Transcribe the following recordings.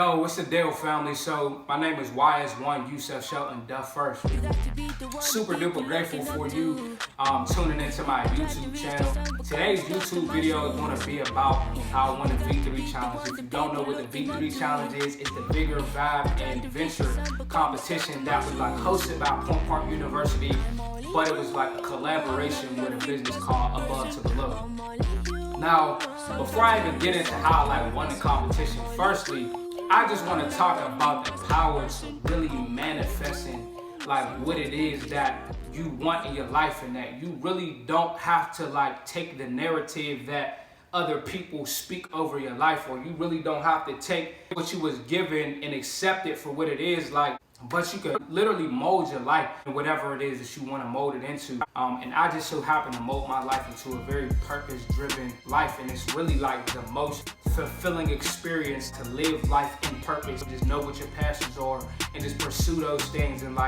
Yo, what's the deal, family? So, my name is YS1 Yusef Shelton Duff First. Super duper grateful for you tuning into my YouTube channel. Today's YouTube video is going to be about how I won the V3 challenge. If you don't know what the V3 challenge is, it's the bigger vibe and venture competition that was like hosted by Point Park University, but it was like a collaboration with a business called Above to Below. Now, before I even get into how I won the competition, firstly, I just want to talk about the power to really manifesting what it is that you want in your life, and that you really don't have to take the narrative that other people speak over your life, or you really don't have to take what you was given and accept it for what it is, but you could literally mold your life in whatever it is that you want to mold it into. And I just so happen to mold my life into a very purpose-driven life, and it's really the most fulfilling experience to live life in purpose. Just know what your passions are and just pursue those things and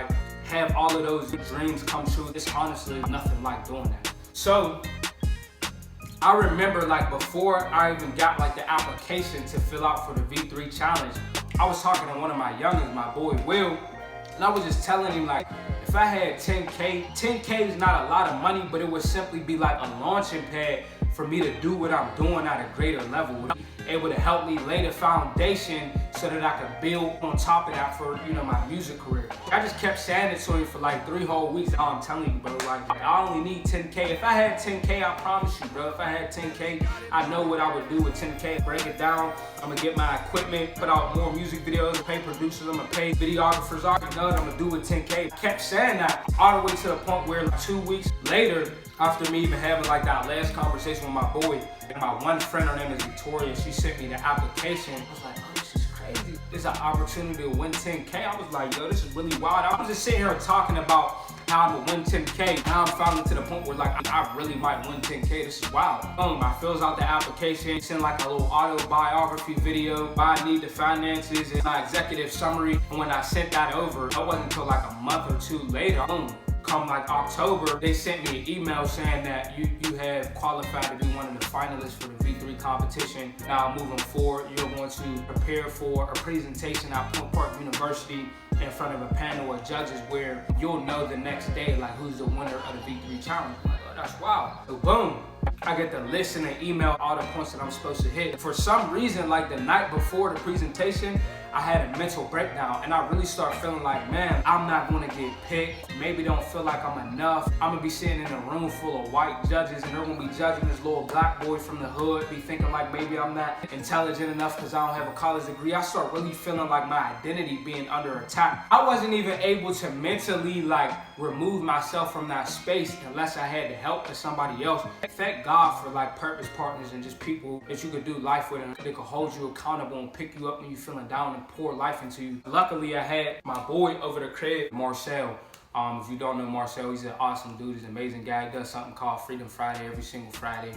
have all of those dreams come true. It's honestly nothing like doing that. So I remember before I even got the application to fill out for the V3 challenge, I was talking to one of my youngest, my boy Will, and I was just telling him if I had 10K is not a lot of money, but it would simply be a launching pad for me to do what I'm doing at a greater level. It would help me lay the foundation so that I could build on top of that for my music career. I just kept saying it to him for 3 whole weeks. I'm telling you, bro, I only need 10K. If I had 10K, I promise you, bro, if I had 10K, I know what I would do with 10K. Break it down. I'm gonna get my equipment, put out more music videos, pay producers, I'm gonna pay videographers. I know what I'm gonna do with 10K. I kept saying that all the way to the point where 2 weeks later, after me even having that last conversation with my boy, and my one friend, her name is Victoria, she sent me the application. I was like, oh, this is crazy. It's an opportunity to win 10K. I was like, yo, this is really wild. I was just sitting here talking about how I'm gonna win 10K. Now I'm finally to the point where I really might win 10K. This is wild. Boom, I fills out the application, send a little autobiography video, why I need the finances, and my executive summary. And when I sent that over, it wasn't until a month or two later, boom, come October, they sent me an email saying that you have qualified to be one of the finalists for the V3 competition. Now moving forward, you're going to prepare for a presentation at Point Park University in front of a panel of judges where you'll know the next day who's the winner of the V3 challenge. I'm like, oh, that's wild. So boom, I get the list and the email, all the points that I'm supposed to hit. For some reason, the night before the presentation, I had a mental breakdown, and I really started feeling man, I'm not gonna get picked. Maybe don't feel like I'm enough. I'm gonna be sitting in a room full of white judges, and they're gonna be judging this little black boy from the hood, be thinking maybe I'm not intelligent enough because I don't have a college degree. I start really feeling my identity being under attack. I wasn't even able to mentally remove myself from that space unless I had the help of somebody else. Thank God for purpose partners and just people that you could do life with, and they could hold you accountable and pick you up when you're feeling down and pour life into you. Luckily, I had my boy over the crib, Marcel. If you don't know Marcel, he's an awesome dude. He's an amazing guy. He does something called Freedom Friday every single Friday.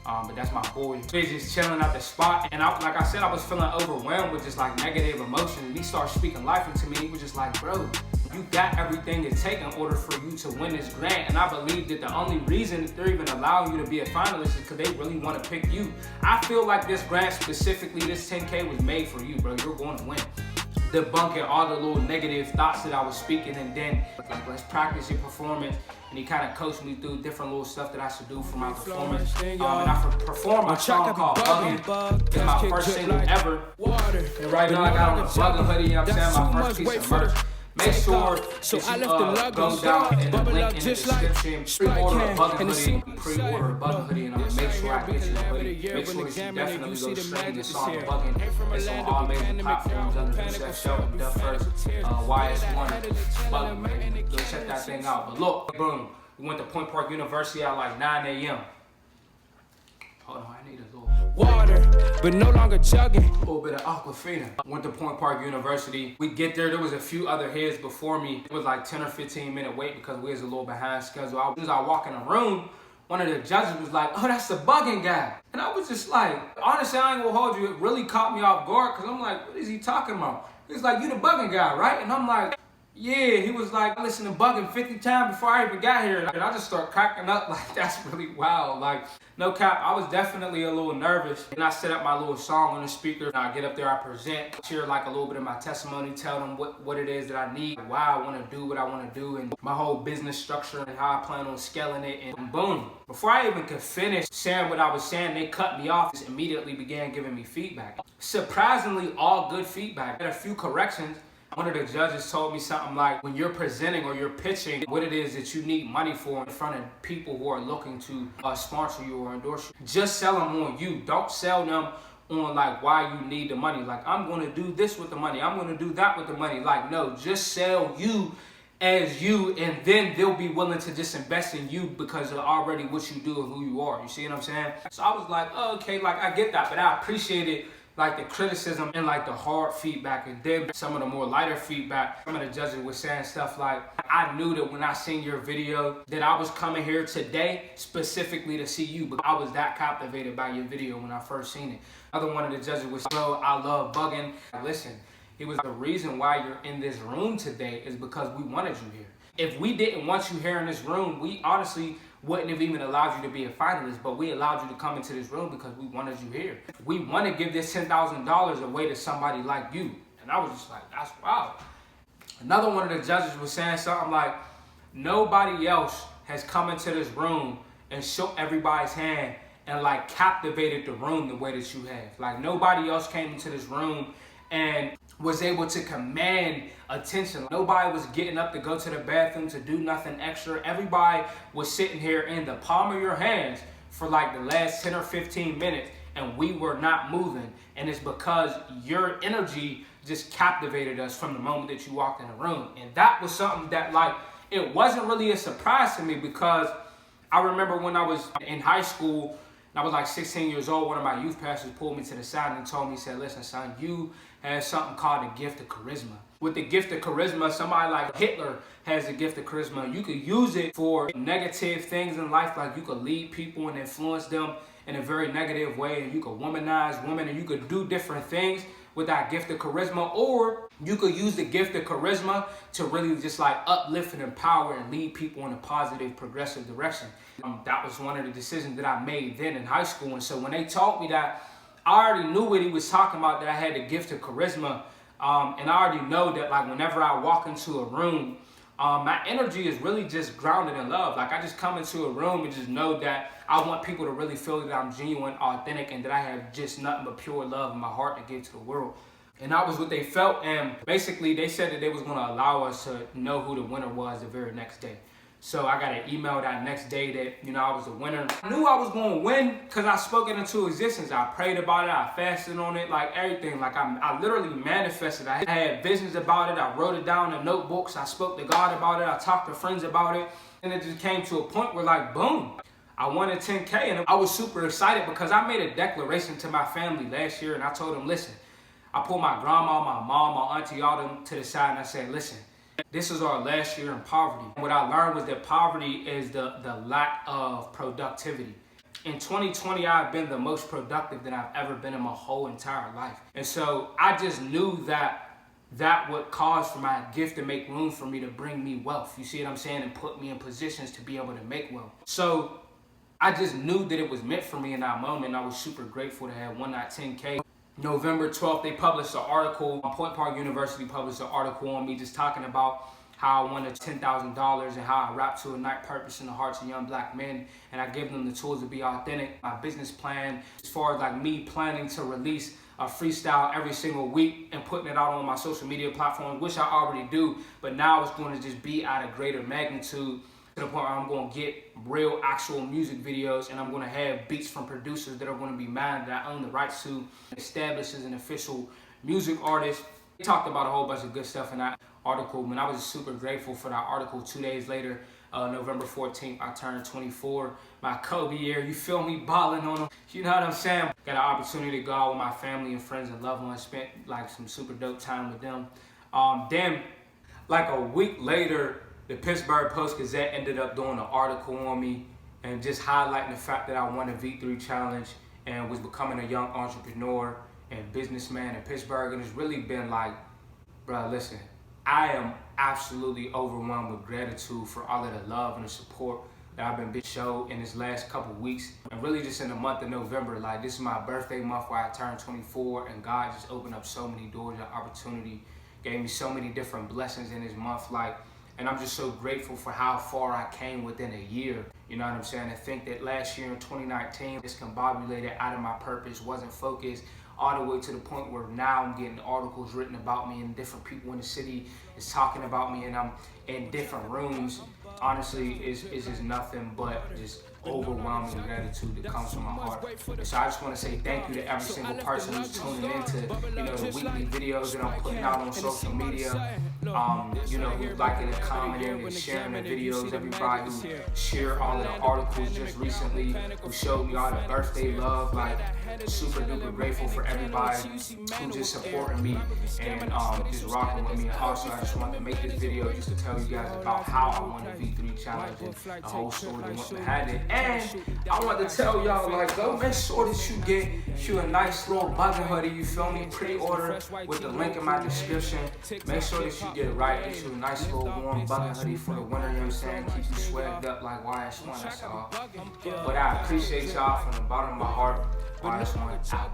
But that's my boy. He's just chilling at the spot, and like I said, I was feeling overwhelmed with just negative emotions, and he started speaking life into me. He was just bro, you got everything it takes in order for you to win this grant. And I believe that the only reason that they're even allowing you to be a finalist is because they really want to pick you. I feel like this grant specifically, this 10K was made for you, bro. You're going to win. Debunking all the little negative thoughts that I was speaking, and then let's practice your performance. And he kind of coached me through different little stuff that I should do for my performance. And I performed my song called Buggn. It's my first single ever. And right now I got on a Buggn hoodie, you know what I'm saying? My first piece of merch. Make sure that you go down in the link in the description, pre-order a Buggn hoodie, pre-order a Buggn hoodie, and I'm gonna make sure I get you a hoodie. Make sure that you definitely go stream the song Buggn. It's on all major platforms under Yusef Shelton, Duff First, YS1, Buggn, man. Go check that thing out. But look, boom, we went to Point Park University at 9 a.m. Hold on, I need a little water, but no longer chugging. A little bit of Aquafina. Went to Point Park University. We get there was a few other heads before me. It was 10 or 15 minute wait because we was a little behind schedule. As soon as I walk in the room, one of the judges was like, oh, that's the Buggn guy. And I was just honestly, I ain't gonna hold you. It really caught me off guard because I'm like, what is he talking about? He's like, you the Buggn guy, right? And I'm like, yeah, he was like, I listened to Buggn 50 times before I even got here. And I just start cracking up like, that's really wild. Like, no cap, I was definitely a little nervous. And I set up my little song on the speaker. I get up there, I present, share like a little bit of my testimony, tell them what it is that I need, why I want to do what I want to do, and my whole business structure and how I plan on scaling it. And boom, before I even could finish saying what I was saying, they cut me off and immediately began giving me feedback. Surprisingly, all good feedback. I had a few corrections. One of the judges told me something like, when you're presenting or you're pitching what it is that you need money for in front of people who are looking to sponsor you or endorse you, just sell them on you. Don't sell them on like why you need the money. Like, I'm going to do this with the money, I'm going to do that with the money. Like, no, just sell you as you, and then they'll be willing to just invest in you because of already what you do and who you are. You see what I'm saying? So I was like, oh, okay, like I get that, but I appreciated like the criticism and like the hard feedback, and then some of the more lighter feedback. Some of the judges were saying stuff like, I knew that when I seen your video that I was coming here today specifically to see you, but I was that captivated by your video when I first seen it. Another one of the judges was, bro, I love Buggn. Listen, it was the reason why you're in this room today is because we wanted you here. If we didn't want you here in this room, we honestly wouldn't have even allowed you to be a finalist, but we allowed you to come into this room because we wanted you here. We want to give this $10,000 away to somebody like you. And I was just like, that's wild. Another one of the judges was saying something like, nobody else has come into this room and shook everybody's hand and like captivated the room the way that you have. Like, nobody else came into this room and was able to command attention. Nobody was getting up to go to the bathroom to do nothing extra. Everybody was sitting here in the palm of your hands for like the last 10 or 15 minutes, and we were not moving. And it's because your energy just captivated us from the moment that you walked in the room. And that was something that, like, it wasn't really a surprise to me, because I remember when I was in high school, I was like 16 years old, one of my youth pastors pulled me to the side and told me, he said, listen, son, you have something called the gift of charisma. With the gift of charisma, somebody like Hitler has the gift of charisma. You could use it for negative things in life, like you could lead people and influence them in a very negative way, and you could womanize women, and you could do different things with that gift of charisma, or you could use the gift of charisma to really just like uplift and empower and lead people in a positive, progressive direction. That was one of the decisions that I made then in high school. And so when they taught me that, I already knew what he was talking about, that I had the gift of charisma. And I already know that, like, whenever I walk into a room, my energy is really just grounded in love. Like, I just come into a room and just know that I want people to really feel that I'm genuine, authentic, and that I have just nothing but pure love in my heart to give to the world. And that was what they felt. And basically, they said that they was going to allow us to know who the winner was the very next day. So I got an email that next day that, you know, I was the winner. I knew I was going to win because I spoke it into existence. I prayed about it. I fasted on it, like everything. Like I literally manifested. I had visions about it. I wrote it down in notebooks. I spoke to God about it. I talked to friends about it. And it just came to a point where, like, boom, I won a 10K. And I was super excited because I made a declaration to my family last year. And I told them, listen, I pulled my grandma, my mom, my auntie, all them to the side. And I said, listen, this is our last year in poverty. What I learned was that poverty is the lack of productivity. In 2020, I've been the most productive that I've ever been in my whole entire life. And so I just knew that that would cause for my gift to make room for me to bring me wealth. You see what I'm saying? And put me in positions to be able to make wealth. So I just knew that it was meant for me in that moment. I was super grateful to have won that 10K. November 12th, they published an article. Point Park University published an article on me just talking about how I won $10,000 and how I rap to ignite purpose in the hearts of young black men. And I gave them the tools to be authentic. My business plan, as far as like me planning to release a freestyle every single week and putting it out on my social media platforms, which I already do, but now it's going to just be at a greater magnitude, to the point where I'm going to get real actual music videos, and I'm going to have beats from producers that are going to be mine that I own the rights to, established as an official music artist. They talked about a whole bunch of good stuff in that article, and I was super grateful for that article. 2 days later, November 14th, I turned 24. My Kobe year, you feel me, balling on them. You know what I'm saying? Got an opportunity to go out with my family and friends and loved ones, spent like some super dope time with them. Then, like a week later, the Pittsburgh Post-Gazette ended up doing an article on me and just highlighting the fact that I won a V3 challenge and was becoming a young entrepreneur and businessman in Pittsburgh. And it's really been like, bro, listen, I am absolutely overwhelmed with gratitude for all of the love and the support that I've been shown in this last couple weeks, and really just in the month of November. Like, this is my birthday month where I turned 24, and God just opened up so many doors of opportunity, gave me so many different blessings in this month. Like, and I'm just so grateful for how far I came within a year. You know what I'm saying? I think that last year in 2019, discombobulated, out of my purpose, wasn't focused, all the way to the point where now I'm getting articles written about me, and different people in the city is talking about me, and I'm in different rooms. Honestly, it's just nothing but just overwhelming gratitude that comes from my heart. And so I just want to say thank you to every single person who's tuning into, the weekly videos that I'm putting out on social media. Who's liking and commenting and sharing the videos. Everybody who shared all of the articles just recently, who showed me all the birthday love. Like, super duper grateful for everybody who just supporting me and just rocking with me. And also, I just wanted to make this video just to tell you guys about how I won the V3 challenge and the whole story that went behind it. And I want to tell y'all, like, go make sure that you get you a nice little Buggn hoodie, you feel me? Pre-order with the link in my description. Make sure that you get it right. Get you a nice little warm Buggn hoodie for the winter, you know what I'm saying? Keep you sweated up like YS1, that's all. But I appreciate y'all from the bottom of my heart. YS1 out.